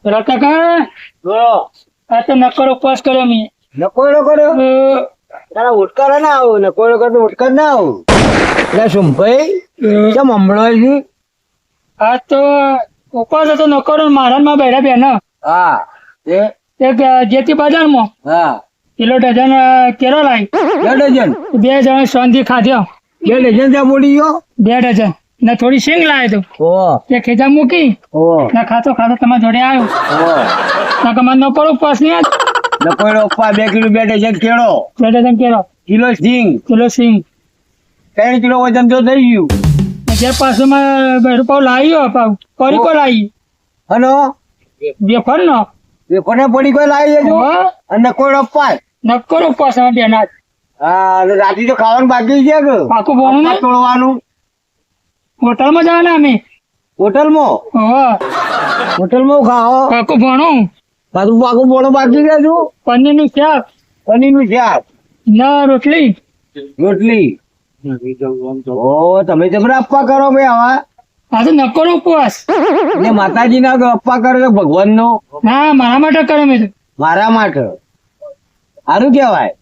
કાકા આ તો નકર ઉપવાસ કર્યો મેં. નકોડો કર્યો તારા ઉટકાર ના આવું નકોડો કરતો ઉટકાર ના આવું એટલે સુમભાઈ કેમ હમણાં છે? આ તો ઉપવાસ હતો નકરો મારા બેડા બેન હા એક જેતી બજારમાં હા કિલો ડઝન કેરો લાવી 2 ડઝન 2 જણા શાંતિ ખાધ્યો 2 ડઝન ત્યાં બોલી ગયો 2 ડઝન ને થોડી સિંગ લાવી તું ઓ તે ખેજા મૂકી ઓ ને ખાતો ખાતો તમારા જોડે આવ્યો ઓ ના કમાર નકરો ઉપવાસ નહીં આજ. નકોડો પપ્પા 2 કિલો 2 ડઝન કેળો 2 ડઝન કેરો કિલો સિંગ કિલો સિંગ 3 કિલો વજન તો થઈ ગયું. અગિયાર પાસોમાં બેરું પાવ લાવ્યો પાવ પરી કો લાવી હલો બેફર નો એ કોને પડી કોઈ લાવી દેજો હો અને નકોડો પપ્પા નકરો ઉપવાસ અમે બેન આજ. હા અને રાતે તો ખાવાનું બાકી છે કે પાકું ભણું ને તોડવાનું હોટલમાં જવાના અમે હોટલમાં હો હોટલમાં ખાઓ પાકું ભણું પાછું પાકું બોલો બાકી રહેજો પનીર નું શાક પનીરનું શાક ના રોટલી રોટલી ઓ તમે જબરા અપ્પા કરો ભાઈ આવા આ તો નકરો ઉપવાસ એટલે માતાજી ના અપ્પા કરો કે ભગવાન નો ના મારા માટે કરે મેં તો. મારા માટે સારું કેવાય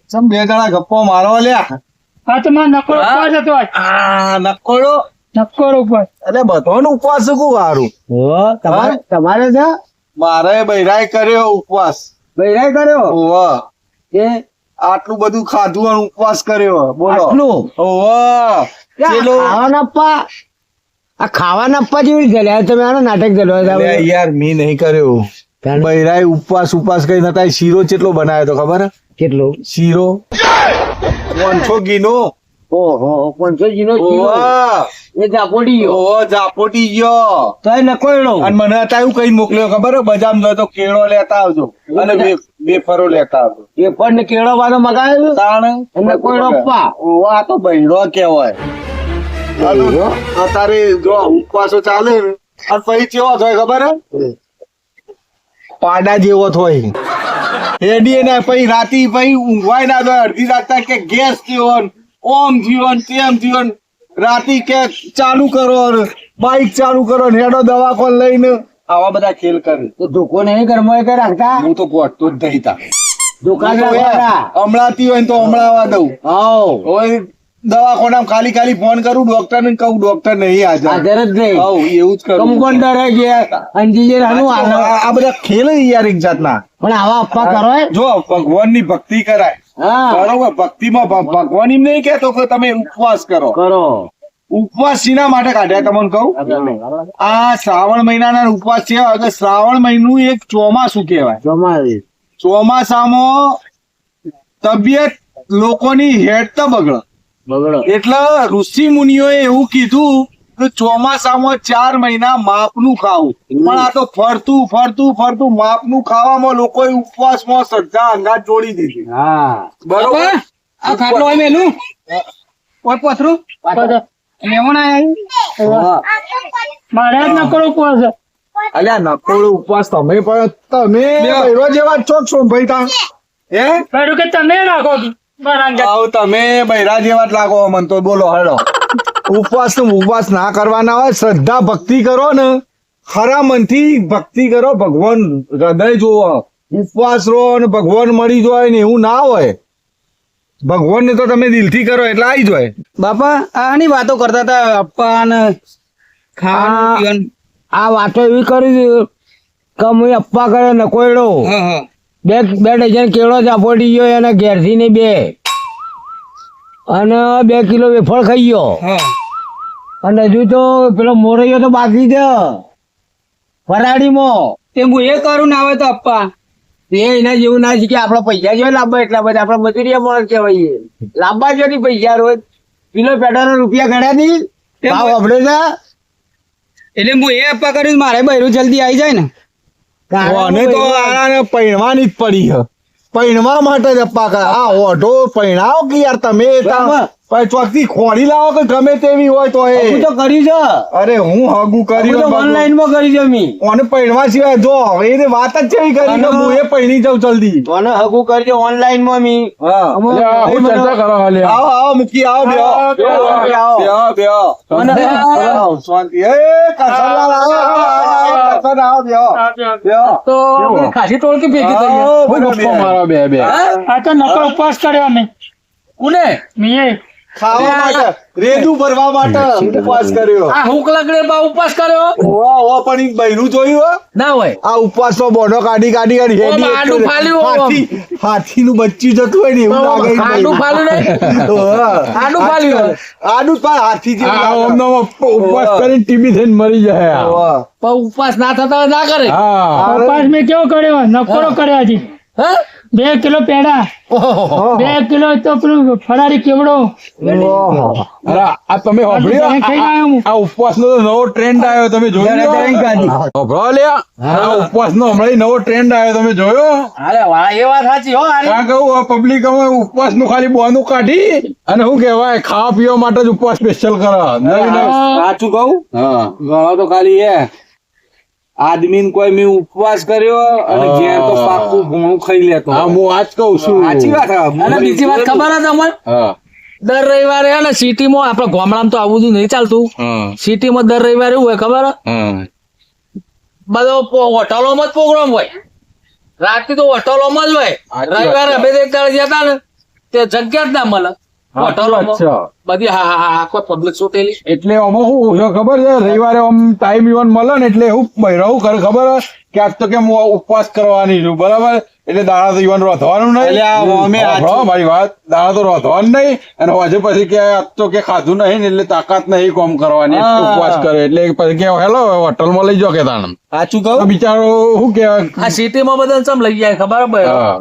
ચમ 2 જણા ગપ્પો મારો લ્યા આ તો મારો નકરો ઉપવાસ હતો આજ. નકોડો નકરો ઉપવાસ એટલે બધાનો ઉપવાસ શું સારું તમારે છે મારે બૈરાય કર્યો ઉપવાસ બૈરાય કર્યો ઓવા એ આટલું બધું ખાધું અને ઉપવાસ કર્યો બોલો આટલું ઓવા ચેલો ખાવાના અપ્પા આ ખાવાના અપ્પા જેવી જલ્યા તમે આનો નાટક જલવા લે યાર મી નહીં કર્યો બૈરાય ઉપવાસ કઈ નતા શીરો ચેટલો બનાવ્યો તો ખબર હે? કેટલું શીરો 500 ઘીનો ઓહો 500 નો ઓવા એ જાપોડી ગયો ઓવા જાપોટી ગયો તો એ નકોડો અને મને હતા એવું કઈ મોકલ્યો ખબર હે? બજાર જો તો કેળો લેતા આવજો અને બેફરો લેતા આવજો એ પણ કેળો વાળો મગાવ્યો તાણ નકોડો અપ્પા ઓવા તો બૈરો કહેવાય અત્યારે જો ઉપવાસો ચાલે ને અને પછી કેવો થાય ખબર હે પાડા જેવો થાય હેડીએ ને પછી રાતી પછી ઊંઘવાય ના થાય અડધી રાત થાય કે ગેસ થયો ને ઓમ થયો ને તેમ થયો ને રાતી કે ચાલુ કરો ને બાઈક ચાલુ કરો ને હેડો દવાખાન લઈને આવા બધા ખેલ કરે તો ધોકો નહીં ઘરમાં કઈ રાખતા હું તો પહોંચતો જ નહીં તા દુકાન રાખવાના હમણાંથી હોય ને તો હમણાં આવવા દઉં આવ હવે દવાખાના ખાલી ફોન કરું ડોક્ટર ને કહું ડોક્ટર નહીં હાજર હાજર જ નહીં હવ એવું જ કરું કમ્પાઉન્ડર હે કે અંજીજે રાનું હાલો આ બધા ખેલ છે યાર એક જાતના પણ આવા અપ્પા કરો હે? જો ભગવાન ની ભક્તિ કરાય હા બરોબર ભક્તિમાં ભગવાન એમ નહીં કેતો કે તમે ઉપવાસ કરો કરો ઉપવાસ શીના માટે કાઢ્યા તમને કહું આ શ્રાવણ મહિનાના ઉપવાસ છે એટલે શ્રાવણ મહિનું એક ચોમાસું કહેવાય જમાવી ચોમાસામાં તબિયત લોકોની હેડ તો બગડે બગડો એટલે ઋષિ મુનિઓએ એવું કીધું કે ચોમાસામાં 4 મહિના માપનું ખાવું પણ આ તો ફરતું માપનું ખાવામાં લોકોએ ઉપવાસમાં શ્રદ્ધા અંગાત જોડી દીધી હા બરોબર આ ખાટલો હોય મેલું ઓય પથરું લેવું ના આવ્યું મારે જ નકરો ઉપવાસ છે. અલ્યા નકોડો ઉપવાસ તમે પણ તમે બૈરો જેવા જ છો છો ભાઈ તા હે બેરું કે તમે રાખો મારા અંગત. આવ તમે બૈરા જેવા જ લાગો મન તો બોલો હળો ઉપવાસ ના કરવાના હોય શ્રદ્ધા ભક્તિ કરો ને ખરા મનથી ભક્તિ કરો ભગવાન હૃદય જોવો ઉપવાસ રહો અને ભગવાન મળી જાય ને એવું ના હોય ભગવાન ને તો તમે દિલથી કરો એટલે આવી જાય બાપા આની વાતો કરતા હતા અપ્પા ને ખાવાનું પીવાનું. આ વાતો એવી કરી કે હું અપ્પા કરે નકોડો હા હા 2 ડઝન કેળો જાપોડી ગયો એને ઘેરથી ને 2 અને 2 કિલો વેફળ ખાઈ ગયો હા અને હજુ તો પેલો મોરૈયો તો બાકી છે ફરાડીમાં તે હું એ કરું ને આવે તો અપ્પા એ એના જેવું ના છે કે આપડા પૈસા જોઈએ લાંબા એટલા બધા આપડા મજૂરિયા માણસ કહેવાય લાંબા જો નહીં પૈસા રોજ કિલો પેટાના રૂપિયા ગણ્યા નહીં ભાવ આપડે છે એટલે હું એ અપ્પા કર્યું મારે બૈરું જલ્દી આવી જાય ને અને તો આને પૈણવાની જ પડી છે પૈણવા માટે જ અપ્પા કરે આ ઓઢો પૈણાવો કે યાર તમે પણ ચોકથી ખોરી લાવો કે ગમે તેવી હોય તો એ હું તો કર્યું છે અરે હું હગું કર્યું ઓનલાઈન માં કર્યું છે મી અને પૈણવા સિવાય જો એને વાત જ કેવી કરી કે હું એ પૈણી જાઉં જલ્દી મને હગું કરજો ઓનલાઈન માં મી હા અમો- હું ચર્ચા કરો આવો આવો મૂકી આવો બેહો બેહો, બેહો મને- શાંતિ એ કરસનલાલ આવો કરસન આવો બેહો બેહો તો ખાસી ટોળકી ભેગી થઈ આવો, હું બધા ગપ્પો બે. મારો બે બે આ તો નકર ઉપવાસ કર્યો અમે કોને મીએ ખાવા માટે રેડું ભરવા માટે ઉપવાસ કર્યો આ હુક લગડે બા ઉપવાસ કર્યો ઓ પણ ઈ બૈરું જોયું હો? ના હોય આ ઉપવાસ નો બોડો કાઢી કાઢી કાઢી ઓમ હેડી આડું ફાલ્યું ઓમ. હાથી નું બચ્ચું જતું હોય ને એવું લાગે ઈ આડું બૈરું. ફાલ્યું નહીં હા. આડું ફાલ્યું આડું જ પણ હાથી જેવું આ લાગે. ઓમનો ઉપવાસ કરીને ટીબી થઈને મરી જાય આ. વાહ. પણ ઉપવાસ ના થતા હોય ના કરે હા ઉપવાસ મેં કેવો કર્યો નકોરો કર્યો હજી હા 2 કિલો પેડા ઓહો 2 કિલો તો પેલું ફરારી કેવડો અરે આ તમે સાંભળ્યું? ખાઈને આવ્યો હું. આ ઉપવાસ નો નવો ટ્રેન્ડ આવ્યો તમે જોયો સાંભળો લ્યા આ ઉપવાસ નો હમણાં નવો ટ્રેન્ડ આવ્યો તમે જોયો અરે વાહ એ વાત સાચી હો આની. આ કહું પબ્લિક અમે ઉપવાસ નું ખાલી બોનું કાઢી અને શું કહેવાય ખાવા પીવા માટે જ ઉપવાસ સ્પેશિયલ કરે નવી નવી સાચું કહું હા ગણો તો ખાલી એ આદમી કોઈ મેં ઉપવાસ કર્યો અને ઘેર તો પાકું ભૂણું ખાઈ લેતો હા હું આજ કહું છું સાચી વાત હે. અને બીજી વાત ખબર હે તમને હા દર રવિવારે હે ને સિટીમાં આપણે ગામડામાં તો આવું બધું નહીં ચાલતું હા સિટીમાં દર રવિવારે એવું હોય ખબર હે? હા બધો હોટલોમાં જ પ્રોગ્રામ હોય રાતે તો હોટલોમાં જ હોય સાચી વાત રવિવારે છે. અમે તો એક દાડે ગયા તા ને તે જગ્યા જ ના મળે હોટલોમાં અચ્છા બધી હા હા હા કોઈ પબ્લિક સુટેલી એટલે આમાં શું છે ખબર છે રવિવારે આમ ટાઈમ ઇવન મળે ને એટલે હું બહેરાવું કરે ખબર હે? કે આજ તો કેમ હું ઉપવાસ કરવાની છું બરાબર એટલે દાડા તો ઇવન રોધવાનું નહીં એટલે આ અમે સાંભળો મારી વાત દાડા તો રોધવાનું નહીં અને હજુ પછી કે આજ તો કે ખાધું નહીં ને એટલે તાકાત નહીં કોમ કરવાની એટલે હા. ઉપવાસ કરે એટલે પછી કે હેલો હોટલમાં લઈ જાઓ કે તાણ સાચું તો કહું બિચારો શું કહેવાય આ સિટીમાં બધા ચમ લઈ જાય ખબર હે ભાઈ હા.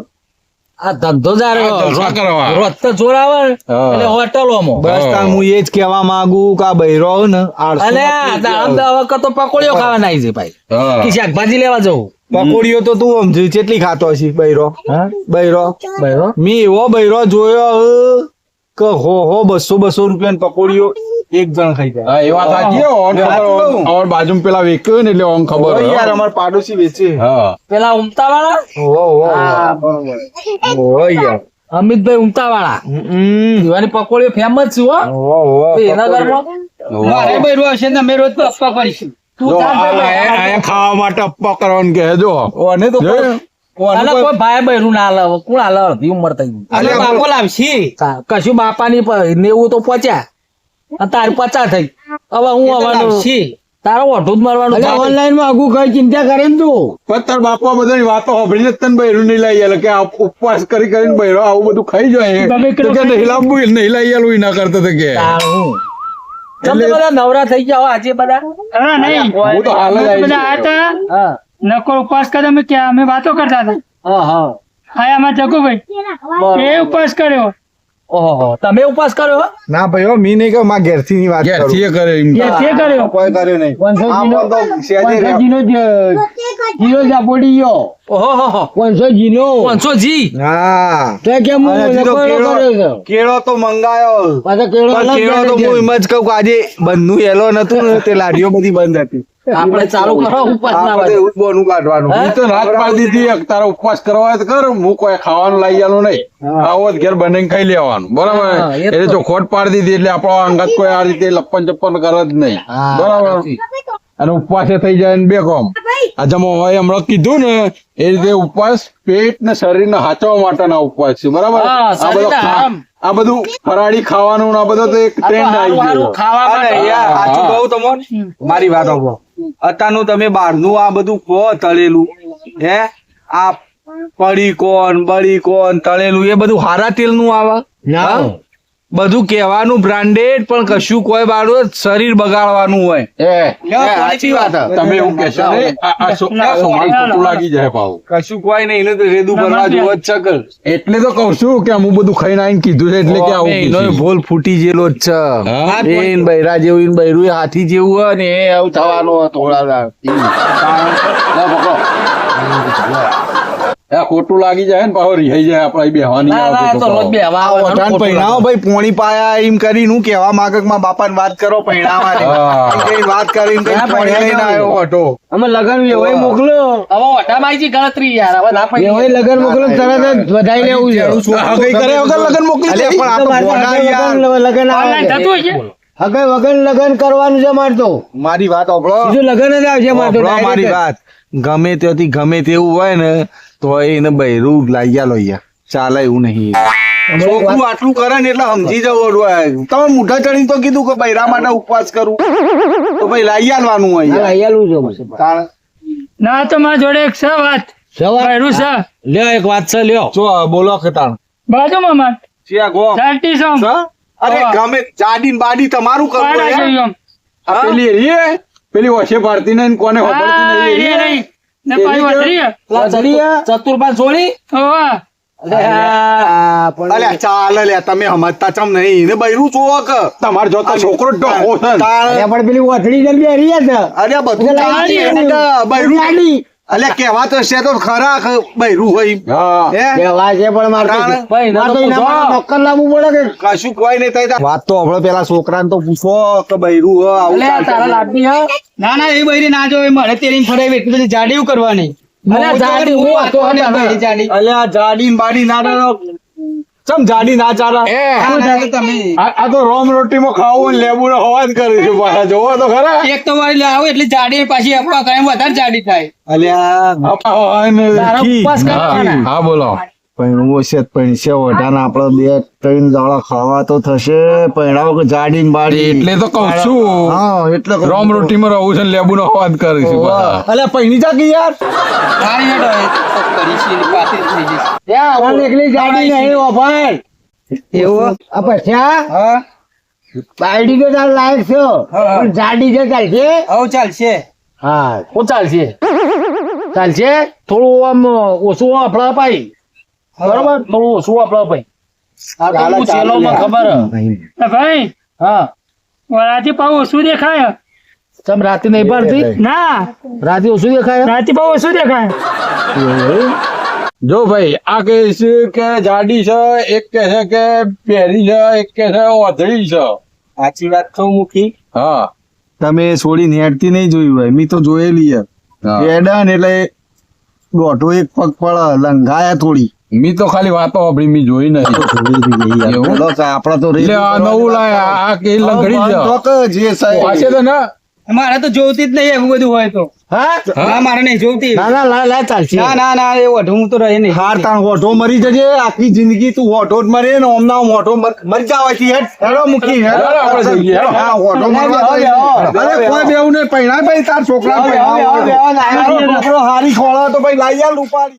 આ ધંધો જારે આ જલસા કરવા. રોજ તો જોર આવે ને હા. એટલે હોટલોમાં બસ તાર હું એ જ કહેવા માંગુ કે આ બૈરો હોય ને આળસુ અને નથી. અમદાવાદ તો પકોડીઓ ખાવા નાઈ છે ભાઈ હા. કે શાકભાજી લેવા જવું પકોડીઓ તો તું સમજી કેટલી ખાતો હશી બૈરો બૈરો બરાબર મેં એવો બૈરો જોયો કે હો 200 રૂપિયાની પકોડીઓ એક જણ ખાઈ જાય હા, એ વાત સાચી હો. ઓન ખબર સાચું કહું. અમાર બાજુમાં પેલા વેચ્યું ને એટલે ઓમ ખબર ઓય હો. યાર અમાર પાડોશી વેચે હા પેલા ઉમતા વાળા યાર અમિતભાઈ ઉમતા વાળા એવાની પકોડીઓ ફેમસ છે હો તો એના ઘરમાં મારે બૈરું હશે ને અમે રોજ અપ્પા કરીશું તું જો તાર ભાઈ અહીંયા ખાવા માટે અપ્પા કરવાનું કે જો ઓને તો જોયું? અને કોઈ ભાઈ બૈરું ના હાલે કોણ હાલે અડધી ઉંમર થઈ ગઈ અલે બાપો લાવશી કશું બાપાની 90 તો પહોંચ્યા અને તારી 50 થઈ હવે હું આવવાનું તારો ઓઢું જ મારવાનું ઓનલાઈન માં આગું કઈ ચિંતા કરે ને તું પણ તાર બાપા બધાની વાતો સાંભળીને જ તને બૈરું નહીં લઈ આલે કે આ ઉપવાસ કરી કરીને બૈરો આવું બધું ખાઈ જાય ગમે તો કે નહીં લાવવું નહીં લઈ આલું ઈ ના કરતો તો કે તારું. તમે બધા નવરા થઈ ગયા હો આજે બધા હા નહીં હું તો હાલ જ અમે આવી બધા ગયો. આયા હતા હા નકોર ઉપવાસ કર્યો અમે ક્યાં અમે વાતો કરતા હતા હા હા આયા અમારા જગુભાઈ બરોબર. એ ઉપવાસ કર્યો ઓહો તમે ઉપવાસ કર્યો હો? ના ભાઈ હો, મી નહીં કે માં ઘેરથી ની વાત કરું ઘેરથી એ કરે એમ એ તે કર્યો કોઈ કર્યો નહીં આ પણ તો સહેજે રે. ઓહો હો હો 500 જી હા કેમ અને હજી તો કેળો તો મંગાયો પણ કેળો તો હું એમ જ કહું કે આજે બંધનું એલો નતું ને તે લારીઓ બધી બંધ હતી આપણે ચાલુ કરો ઉપવાસ ના આપણે એવું જ બોનું કાઢવાનું હે? ઈ તો રાત પાડી દીધી એક તારો ઉપવાસ કરવા હોય તો કર હું કોઈ ખાવાનું લઈ આલું નહીં આવો જ ઘેર બનાવીને ખાઈ લેવાનું બરાબર હા, એ તો. એટલે જો ખોટ પાડી દીધી એટલે આપણો અંગત કોઈ આ રીતે લપ્પન ચપ્પન કરે જ નહીં હા, બરાબર સાચી. અને ઉપવાસે થઈ જાય ને બે કોમ આ જમો હોય હમણાં કીધું ને એ રીતે ઉપવાસ પેટ ને શરીર ને હાચવા માટેના ઉપવાસ છે બરાબર હા, આ બધો શરીરને આરામ. આ બધું ફરાળી ખાવાનું ને આ બધો તો એક આ તો ટ્રેન્ડ હારું આવી હારું ગયો ખાવા અરે માટે યાર સાચું કહું તમને મારી વાત સાંભળો અત્યારનું તમે બહારનું આ બધું ખો તળેલું હે આ પડીકોન બડીકોન તળેલું એ બધું હારા તેલનું આવે હા? બધું કહેવાનું બ્રાન્ડેડ પણ કશું કોઈ બાળું શરીર બગાડવાનું હોય સાચી વાત હે. તમે એવું કહેશો ને આ સોમાન ખોટું લાગી જાય ભાવ કશું કોઈ નહીં એને તો રેદું ભરવા જેવો જ ચકલ એટલે તો કઉ છું કે હું બધું ખાઈને આવીને કીધું છે એટલે કે આવું એનો કીધું. ભૂલ ફૂટી જેલો જ હા? છે એ બૈરા જેવું ઈને બૈરું એ હાથી જેવું હોય ને એ આવું થવાનું હોય થોડા દાડ. આ ખોટું લાગી જાય ને પાછો રિહાઈ જાય આપણે બેહવાની ના ના એ તો રોજ બેહવા આવે છે, ઓઢાણ ખોટું પૈણાવો લાગે. ભાઈ પોણી પાયા એમ કરીને હું કહેવા માંગે કે મારા બાપાને વાત કરો પૈણાવાની. હા. એમ કઈ વાત કરીને કઈ પોણી લઈને આવ્યો ઓઢો. અમે લગન એવાય મોકલો હવે ઓઢામાં આઈ જી ગણતરી યાર હવે ના પડી. એવાય લગન મોકલો ને તરત જ વધાઈ લેવું છે હા, કઈ કરે વગર લગન મોકલી દે. અલ્યા પણ આ તો ભોળા યાર. લગન ઓનલાઈન થતું હોય છે? હગે વગર લગન કરવાનું છે મારે તો મારી વાત સાંભળો. બીજું લગન જ આવશે મારે તો સાંભળો મારી direct. વાત. ગમે ત્યાંથી ગમે તેવું હોય ને તો એને બૈરું લાગ્યા લો યાર. ચાલે એવું નહીં. છોકરું આટલું કરે ને એટલે સમજી જવું. તમે મોઢા ચડીને તો કીધું કે બૈરા માટે ઉપવાસ કરું તો ભાઈ લાઈ આલવાનું હોય હા, યાર. લઈ આલું છે પછી. તાણ. ના તો મારા જોડે એક છે વાત સવાર બૈરું છે લ્યો એક વાત છે લ્યો. જો બોલો કે તાણ. બાજુમાં માર ચિયા ગો. ચાલતી છે આમ. સ? અરે હા. ગમે જાડી ને બાડી તમારું કરવું પાડા યાર. જેવી આમ. આ પેલી એરીએ, પેલી વચ્ચે પાડતી નહીં ને કોને હા, ખબરતી એ નહીં રહી. ને પાછી વધરી છે. ચતુરપાલ છોડી હોવે. હા, પણ અલ્યા ચાલે લ્યા તમે સમજતા ચમ નહીં એને બૈરું જોવો કે તમારે જોતા છોકરો જ ડોહો છે ને. તાણ. અરે પણ પેલી ઓથડી ને બેરી છે અરે બધું ચાલે છે એને કે બૈરું લાડી. અલ્યા કહેવા તો છે તો ખરા કે બૈરું હોય હા. હે બેવા છે પણ મારે તો- તાણ. ભાઈ મારે તો એના માટે નોકર લાવવું પડે કે કશું કોઈ નહીં થાય વાત તો હમણાં પેલા છોકરાને તો પૂછો કે બૈરું હ આવું અલે ચાલશે. તારા લાડની હા ના ના એ બૈરી ના જોવે મારે તેરી ફરાવી એટલી બધી જાડી એવું કરવાની અલ્યા જાડી હું હતો અને બૈરી જાડી અલ્યા જાડી ને બાડી ના ડરો. ચમ જાડી ના ચાલે શું ચાલે તમે આ તો રોમ રોટીમાં ખાવું ને લેવું ને હવા જ કરે છે પાછા જોવો તો ખરા. એક તો વાળી લાવો એટલે જાડી પાછી અપવા કરે એમ વધારે જાડી થાય અલ્યા આપા હોય ને. તારા ઉપવાસ કરવાના. હા બોલો. પૈણું છે પૈણશે ઓઢાને આપડે 2-3 દાડા ખાવા તો થશે પૈણાવો કે જાડી ને બાડી એટલે તો કઉ છું હા એટલે કહું. રોમ રોટીમાં રહું છે ને લેબુ નો હવા જ કરે છે પાછા. અલ્યા પૈણી જા કે યાર સારી હેડો એ તો કરી છે એની પાસે જ થઈ જશે. પણ એકલી જાડી નહીં ઓફર એવું આ પછી આ હા બાયડી તો તાર લાયક છો પણ જાડી છે ચાલશે હવ ચાલશે હા હું ચાલશે ચાલશે થોડું આમ ઓછું આપડા પાઈ બરોબર થોડું ઓછું આપડા પાઈ આ તો હું ચેલોમાં ખબર હે. એ ભાઈ હા રાતે પાવ ઓછું દેખાય ચમ રાતે નહીં પડતી ના રાતે ઓછું દેખાય રાતે પાવ ઓછું દેખાય જો ભાઈ આ કે છે કે જાડી છે, એક કે છે કે પહેરી છે, એક કે છે ઓધળી છે. સાચી વાત કહું મુખી હા તમે છોડીને હેડતી નહીં જોયું હોય મેં તો જોયેલી યાર હા. હેડા ને એટલે દોઢો એક પગ પડ લંઘાયા થોડી મી તો ખાલી વાતો આપડી મી જોઈ નહીં. એવું? બોલો કે આપડા તો એટલે આ નવું લાયા આ કે લંગડી છે. તો કે જે સાહેબ પાછે તો ના મારે તો જોવતી જ નહીં એવું બધું હોય તો હા ના મારે નહીં જોવતી ના ના લા લા ચાલશે ના ના ના એ ઓઢું હું તો રહે નહીં હાર તાણ હોઠો મરી જજે આખી જિંદગી તું હોઠો જ મરે ને ઓમ ના ઓમ હોઠો મરી જાવાથી હેડો મૂકી હેડો હેડો આપણે જઈએ, હેડો. હા હોઠો મરવા તો અરે કોઈ બેવું નહીં પૈણા ભાઈ તાર છોકરા પૈણા છોકરો હારી ખોળા તો ભાઈ લાઈ આલ ઉપાડી